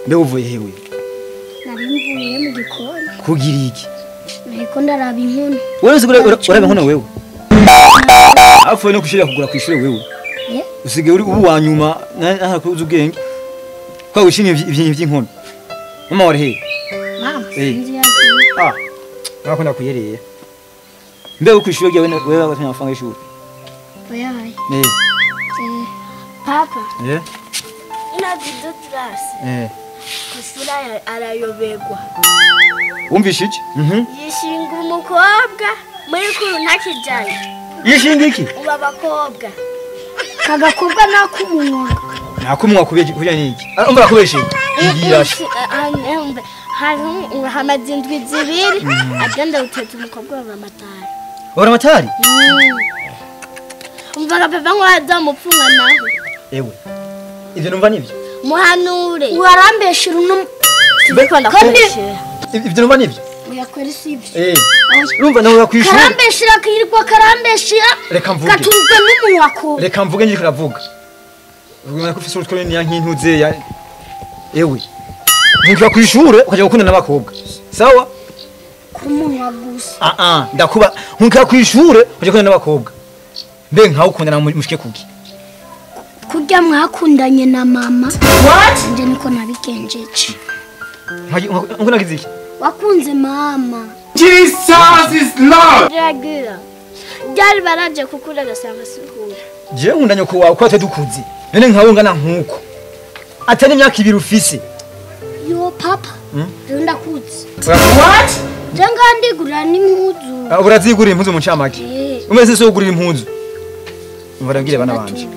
Mbe uvuye hewe? Nari mvuye mu gikoni. Kugira iki? Niko ndaraba inkono. Wewe usigura uraba inkono wewe? Afu no kushira kugura kwishire wewe. Usige uri ubu wanyuma naha kuza ubwenge. Kwa ushimye ivy'inkono. Mama wari he? Mama. Nakunda kuyereye. Mbe ukwishire gye wewe agatanya amafaranga y'ishuri. Oyaye. Papa. Ina bido class. Kushura arayobegwa. Wumvishe iki? Yishinga umukobwa muri kuru ntakijanye. Yishinga iki? Uba bakobwa. Kagakobwa nakumunwa. Nakumunwa kubya niki? Umva kubeshe. Yirashe. Hamadindwi zibiri agenda utetse umukobwa wa matari. Ora matari? Umva papa ngwaza mupfunga naho. Ewe. Ivyo numva nivyo? Muhanure. Warambeshira uno. Ivyo numva nivyo? Uyakwera sivyo. Urumva nawe yakwishura. Karambeshira kirirwa karambeshira. Reka mvuge. Gatunzwe n'umunwa ko. Reka mvuge njye kuravuga. Ubwo ko ufise utwo ni yankintuze ya. Ewe. Ntuka kwishura ukaje gukunda n'abakobwa. Sawa? Kumunwa gusa. Ndakuba ntuka kwishura ukaje gukunda n'abakobwa. Mbe nkaho ukundana mushike kuki? Kurya mwakundanye na mama. What? Nje niko nabikenjeje. Nguna kiziki? Wakunze mama. Jesus is Lord. Ragira. Byari baraje kukura gasanga sikura. Je nkundanye ko wawe kwate dukuzi. None nkaho ngana nkuko. Atari imyaka ibiri ufise. Yo papa. Runda kuzi. What? Janga ndigura n'impuzu. Urazigura impuzu mu ncamake. Umeze so ugura impuzu. Mvarangire bana banje.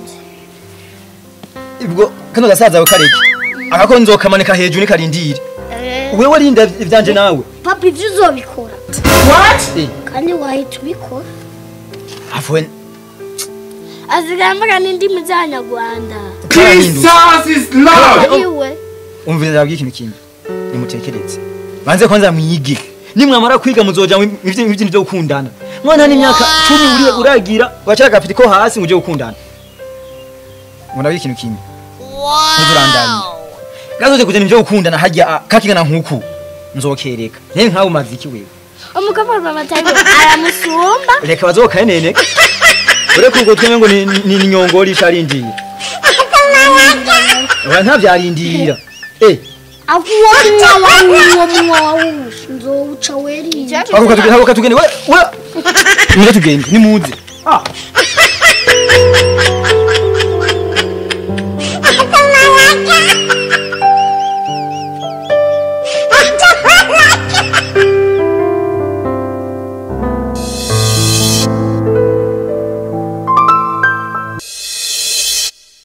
Ibwo kano gasaza we kareke. Akako nzokamanika hejuru nikarindire. Wewe rinda ivyanje nawe. Papa ivyo uzobikora. What? Kandi wahita ubikora. Afwe. Azigamba n'indi muzanyarwanda. Jesus is Lord. Iwe. Umvira ndabwiye ikintu kimwe. Nimutekereze. Banze kwanza mwige. Nimwamara kwiga muzoja ivyo byo gukundana. Mwana n'imyaka 10 uragira wacaka gafite ko hasi muje gukundana. Murabye ikintu kimwe. Wow. Gazoje kujya nivyo gukundana hajya kakingana nkuku. Nzokereka. Ne nkaho umaze iki wewe? Umukapa baba matari aramusumba. Reka bazokaye nene. Ure kugo tweme ngo ni nyongori sharindiye. Ora ntavyarindira. Avuwa nzowuca weri. Ako katugende we. Ni tugende ni muze.